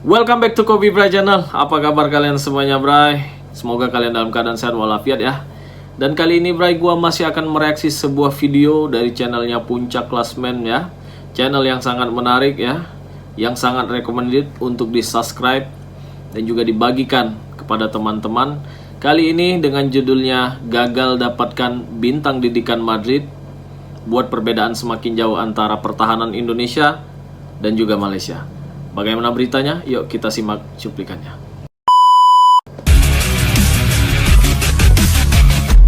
Welcome back to Kopi Bray Channel. Apa kabar kalian semuanya, Bray? Semoga kalian dalam keadaan sehat walafiat ya. Dan kali ini, Bray, gua masih akan mereaksi sebuah video dari channelnya Puncak Klasmen ya. Channel yang sangat menarik ya, yang sangat recommended untuk di subscribe dan juga dibagikan kepada teman-teman. Kali ini dengan judulnya Gagal Dapatkan Bintang Didikan Madrid, buat perbedaan semakin jauh antara pertahanan Indonesia dan juga Malaysia. Bagaimana beritanya? Yuk kita simak cuplikannya.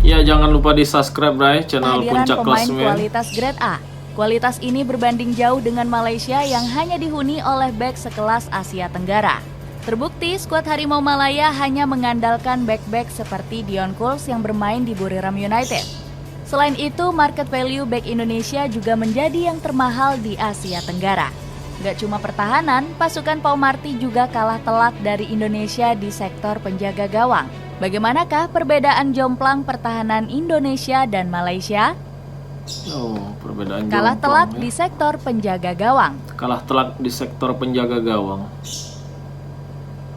Ya, jangan lupa di subscribe, Bray, channel Puncak Klasmen. Kualitas grade A. Kualitas ini berbanding jauh dengan Malaysia yang hanya dihuni oleh bek sekelas Asia Tenggara. Terbukti skuad Harimau Malaya hanya mengandalkan bek-bek seperti Dion Kuls yang bermain di Buriram United. Selain itu, market value bek Indonesia juga menjadi yang termahal di Asia Tenggara. Gak cuma pertahanan, pasukan Pau Marty juga kalah telak dari Indonesia di sektor penjaga gawang. Bagaimanakah perbedaan jomplang pertahanan Indonesia dan Malaysia? Perbedaan kalah jomplang, telak ya. di sektor penjaga gawang. Kalah telak di sektor penjaga gawang.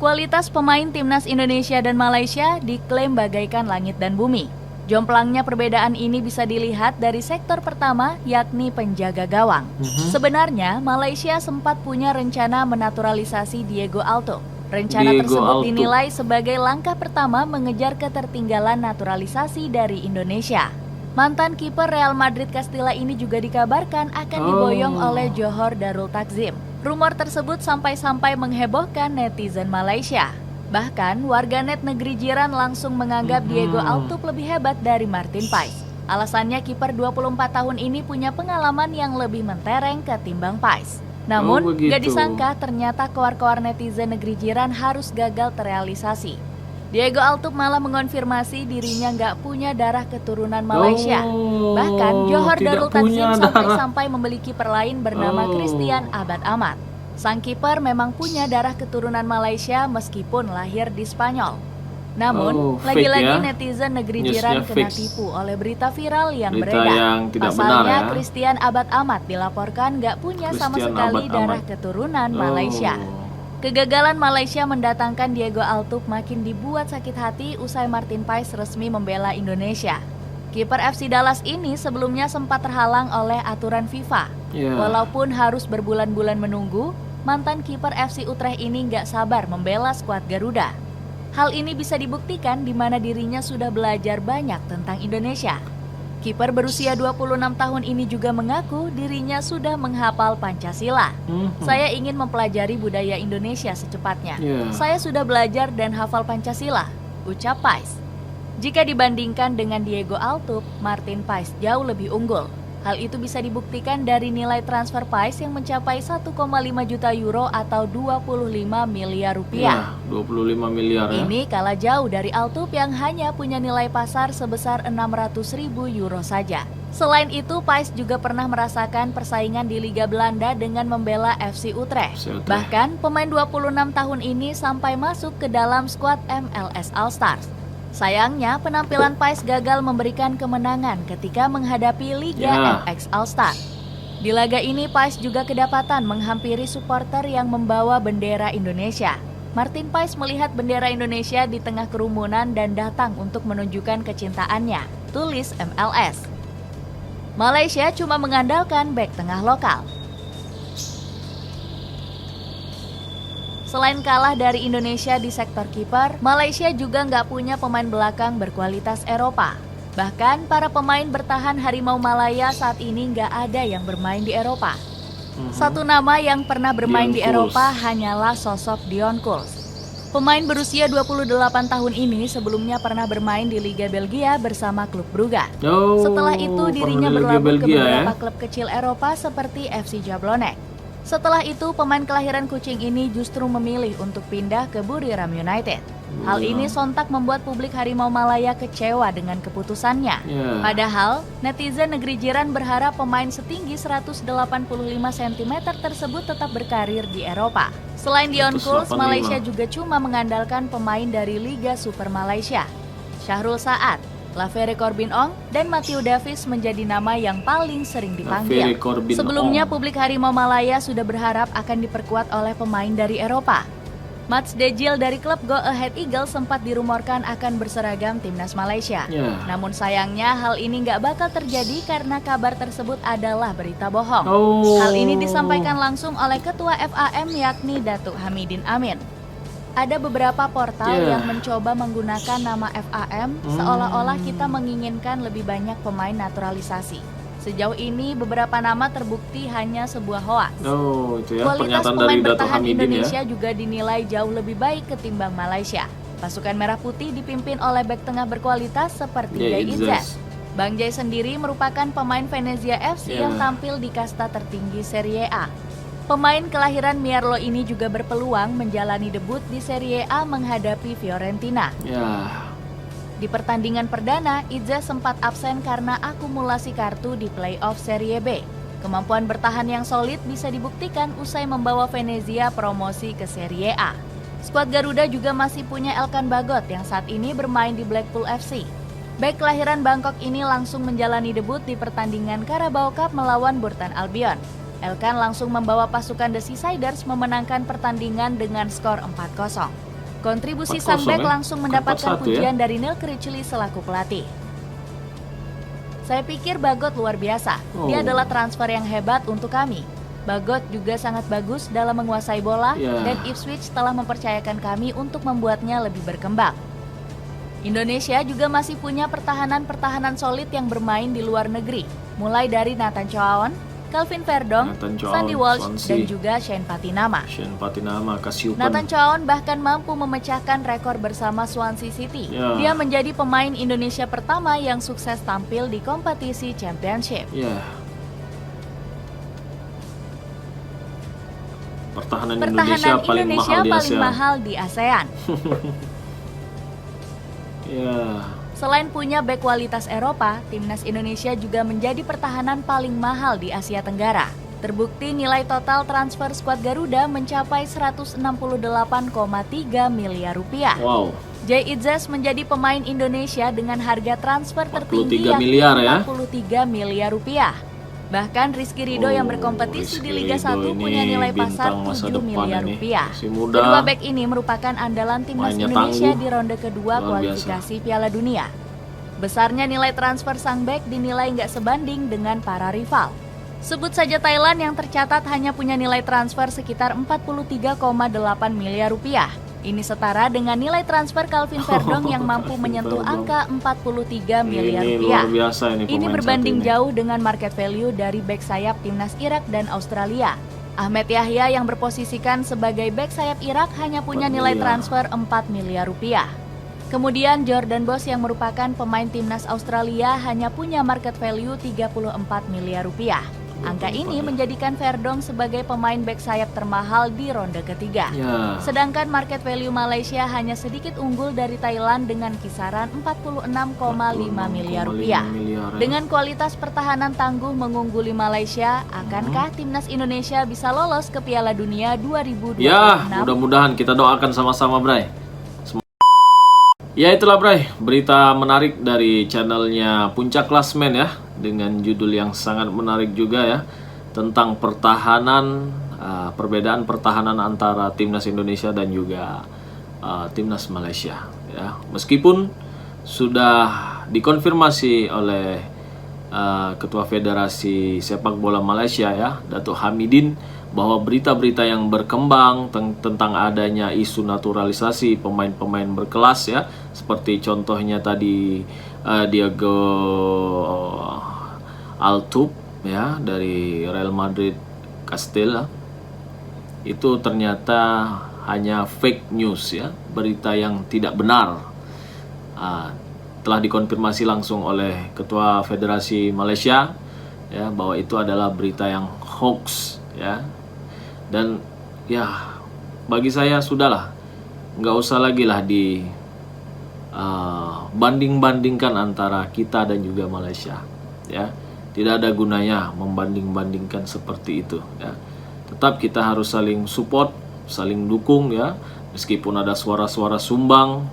Kualitas pemain timnas Indonesia dan Malaysia diklaim bagaikan langit dan bumi. Jomplangnya perbedaan ini bisa dilihat dari sektor pertama, yakni penjaga gawang. Sebenarnya, Malaysia sempat punya rencana menaturalisasi Diego Alto. Rencana tersebut dinilai sebagai langkah pertama mengejar ketertinggalan naturalisasi dari Indonesia. Mantan kiper Real Madrid Castilla ini juga dikabarkan akan diboyong oleh Johor Darul Takzim. Rumor tersebut sampai-sampai menghebohkan netizen Malaysia. Bahkan, warganet negeri jiran langsung menganggap Diego Alto lebih hebat dari Martin Pais. Alasannya kiper 24 tahun ini punya pengalaman yang lebih mentereng ketimbang Pais. Namun, gak disangka ternyata koar-koar netizen negeri jiran harus gagal terrealisasi. Diego Alto malah mengonfirmasi dirinya gak punya darah keturunan Malaysia. Bahkan, Johor Darul Takzim sampai-sampai membeli kiper lain bernama Christian Abad Ahmad. Sang kiper memang punya darah keturunan Malaysia meskipun lahir di Spanyol. Namun, lagi-lagi netizen negeri jiran kena tipu oleh berita viral yang beredar. Pasalnya, Christian Abad Ahmad dilaporkan gak punya sama sekali darah keturunan Malaysia. Kegagalan Malaysia mendatangkan Diego Alto makin dibuat sakit hati usai Martin Pais resmi membela Indonesia. Kiper FC Dallas ini sebelumnya sempat terhalang oleh aturan FIFA. Walaupun harus berbulan-bulan menunggu, mantan kiper FC Utrecht ini nggak sabar membela skuad Garuda. Hal ini bisa dibuktikan di mana dirinya sudah belajar banyak tentang Indonesia. Kiper berusia 26 tahun ini juga mengaku dirinya sudah menghafal Pancasila. Saya ingin mempelajari budaya Indonesia secepatnya. Saya sudah belajar dan hafal Pancasila, ucap Pais. Jika dibandingkan dengan Diego Alto, Martin Pais jauh lebih unggul. Hal itu bisa dibuktikan dari nilai transfer Pais yang mencapai 1,5 juta euro atau 25 miliar rupiah. 25 miliar ya. Ini kalah jauh dari Altup yang hanya punya nilai pasar sebesar 600.000 euro saja. Selain itu, Pais juga pernah merasakan persaingan di Liga Belanda dengan membela FC Utrecht. Bahkan, pemain 26 tahun ini sampai masuk ke dalam skuad MLS All Stars. Sayangnya, penampilan Pais gagal memberikan kemenangan ketika menghadapi Liga MX All Star. Di laga ini, Pais juga kedapatan menghampiri supporter yang membawa bendera Indonesia. Martin Pais melihat bendera Indonesia di tengah kerumunan dan datang untuk menunjukkan kecintaannya, tulis MLS. Malaysia cuma mengandalkan bek tengah lokal. Selain kalah dari Indonesia di sektor kiper, Malaysia juga nggak punya pemain belakang berkualitas Eropa. Bahkan para pemain bertahan Harimau Malaya saat ini nggak ada yang bermain di Eropa. Satu nama yang pernah bermain di Eropa hanyalah sosok Dion Kuls. Pemain berusia 28 tahun ini sebelumnya pernah bermain di Liga Belgia bersama klub Brugge. Setelah itu dirinya berlabuh ke beberapa klub kecil Eropa seperti FC Jablonec. Setelah itu, pemain kelahiran Kucing ini justru memilih untuk pindah ke Buriram United. Hal ini sontak membuat publik Harimau Malaya kecewa dengan keputusannya. Padahal, netizen negeri jiran berharap pemain setinggi 185 cm tersebut tetap berkarir di Eropa. Selain Dion Kuls, Malaysia juga cuma mengandalkan pemain dari Liga Super Malaysia. Syahrul Saad, Lavere Corbin Ong dan Matthew Davis menjadi nama yang paling sering dipanggil. Sebelumnya publik Harimau Malaya sudah berharap akan diperkuat oleh pemain dari Eropa. Mats Dejil dari klub Go Ahead Eagles sempat dirumorkan akan berseragam timnas Malaysia. Namun sayangnya hal ini nggak bakal terjadi karena kabar tersebut adalah berita bohong. Hal ini disampaikan langsung oleh Ketua FAM yakni Datuk Hamidin Amin. Ada beberapa portal yang mencoba menggunakan nama FAM seolah-olah kita menginginkan lebih banyak pemain naturalisasi. Sejauh ini beberapa nama terbukti hanya sebuah hoaks. Itu ya, kualitas pernyataan pemain dari Datuk bertahan Hamidin Indonesia ya. juga dinilai jauh lebih baik ketimbang Malaysia. Pasukan Merah Putih dipimpin oleh bek tengah berkualitas seperti Jay Izzet. Bang Jay sendiri merupakan pemain Venezia FC yang tampil di kasta tertinggi Serie A. Pemain kelahiran Mierlo ini juga berpeluang menjalani debut di Serie A menghadapi Fiorentina. Di pertandingan perdana, Izzet sempat absen karena akumulasi kartu di play-off Serie B. Kemampuan bertahan yang solid bisa dibuktikan usai membawa Venezia promosi ke Serie A. Skuad Garuda juga masih punya Elkan Bagot yang saat ini bermain di Blackpool FC. Bek kelahiran Bangkok ini langsung menjalani debut di pertandingan Carabao Cup melawan Burton Albion. Elkan langsung membawa pasukan The Seasiders memenangkan pertandingan dengan skor 4-0. Kontribusi sang bek langsung mendapatkan pujian dari Neil Critchley selaku pelatih. Saya pikir Bagot luar biasa. Dia adalah transfer yang hebat untuk kami. Bagot juga sangat bagus dalam menguasai bola dan Ipswich telah mempercayakan kami untuk membuatnya lebih berkembang. Indonesia juga masih punya pertahanan solid yang bermain di luar negeri, mulai dari Nathan Choaon, Kelvin Verdong, Sandy Walsh, dan juga Shane Patinama. Nathan Choaon bahkan mampu memecahkan rekor bersama Swansea City. Dia menjadi pemain Indonesia pertama yang sukses tampil di kompetisi Championship. Pertahanan Indonesia paling mahal di ASEAN. Selain punya bek kualitas Eropa, timnas Indonesia juga menjadi pertahanan paling mahal di Asia Tenggara. Terbukti nilai total transfer skuad Garuda mencapai 168,3 miliar rupiah. Jay Izzet menjadi pemain Indonesia dengan harga transfer tertinggi yakni 43 miliar rupiah. Bahkan Rizky Ridho yang berkompetisi di Liga 1 punya nilai pasar 7 miliar rupiah. Kedua bek ini merupakan andalan timnas Indonesia di ronde kedua kualifikasi Piala Dunia. Besarnya nilai transfer sang bek dinilai nggak sebanding dengan para rival. Sebut saja Thailand yang tercatat hanya punya nilai transfer sekitar 43,8 miliar rupiah. Ini setara dengan nilai transfer Kelvin Verdong yang mampu menyentuh angka 43 miliar rupiah. Ini berbanding jauh dengan market value dari bek sayap timnas Irak dan Australia. Ahmed Yahya yang berposisikan sebagai bek sayap Irak hanya punya nilai transfer 4 miliar rupiah. Kemudian Jordan Boss yang merupakan pemain timnas Australia hanya punya market value 34 miliar rupiah. Angka ini menjadikan Verdong sebagai pemain bek sayap termahal di ronde ketiga. Sedangkan market value Malaysia hanya sedikit unggul dari Thailand dengan kisaran 46,5 miliar rupiah. Dengan kualitas pertahanan tangguh mengungguli Malaysia, akankah timnas Indonesia bisa lolos ke Piala Dunia 2026? Mudah-mudahan kita doakan sama-sama, Bray. Ya itulah Bray, berita menarik dari channelnya Puncak Klasmen ya, dengan judul yang sangat menarik juga ya, tentang pertahanan, perbedaan pertahanan antara timnas Indonesia dan juga timnas Malaysia ya. Meskipun sudah dikonfirmasi oleh Ketua Federasi Sepak Bola Malaysia ya, Datuk Hamidin, bahwa berita-berita yang berkembang tentang adanya isu naturalisasi pemain-pemain berkelas ya, seperti contohnya tadi Diego Altub ya dari Real Madrid Castilla, itu ternyata hanya fake news ya, berita yang tidak benar. Telah dikonfirmasi langsung oleh Ketua Federasi Malaysia ya, bahwa itu adalah berita yang hoax ya. Dan ya bagi saya sudahlah, nggak usah lagi lah di banding-bandingkan antara kita dan juga Malaysia ya. Tidak ada gunanya membanding-bandingkan seperti itu ya. Tetap kita harus saling support, saling dukung ya. Meskipun ada suara-suara sumbang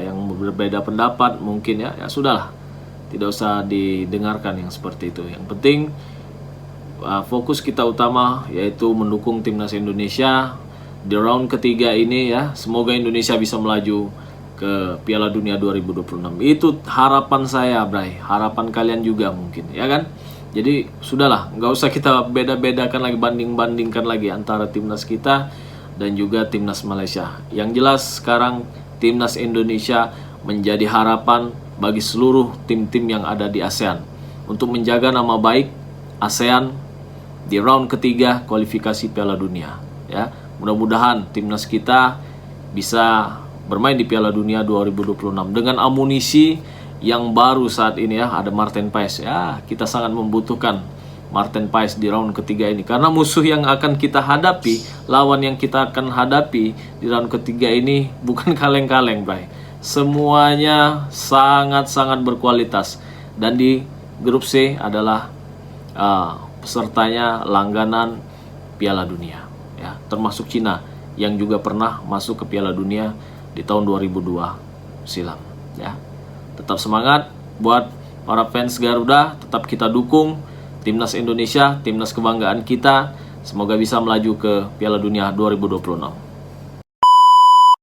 yang berbeda pendapat mungkin ya, ya sudahlah, tidak usah didengarkan yang seperti itu. Yang penting fokus kita utama yaitu mendukung timnas Indonesia di round ketiga ini ya, semoga Indonesia bisa melaju ke Piala Dunia 2026. Itu harapan saya, Bray. Harapan kalian juga mungkin, ya kan? Jadi sudahlah, nggak usah kita beda-bedakan lagi, banding-bandingkan lagi antara timnas kita dan juga timnas Malaysia. Yang jelas sekarang timnas Indonesia menjadi harapan bagi seluruh tim-tim yang ada di ASEAN untuk menjaga nama baik ASEAN di round ketiga kualifikasi Piala Dunia. Ya, mudah-mudahan timnas kita bisa bermain di Piala Dunia 2026 dengan amunisi yang baru saat ini ya. Ada Martin Paes ya, kita sangat membutuhkan Martin Paes di round ketiga ini karena musuh yang akan kita hadapi, lawan yang kita akan hadapi di round ketiga ini bukan kaleng-kaleng, Bray. Semuanya sangat-sangat berkualitas, dan di grup C adalah pesertanya langganan Piala Dunia ya, termasuk Cina yang juga pernah masuk ke Piala Dunia di tahun 2002 silam ya. Tetap semangat buat para fans Garuda, tetap kita dukung timnas Indonesia, timnas kebanggaan kita. Semoga bisa melaju ke Piala Dunia 2026.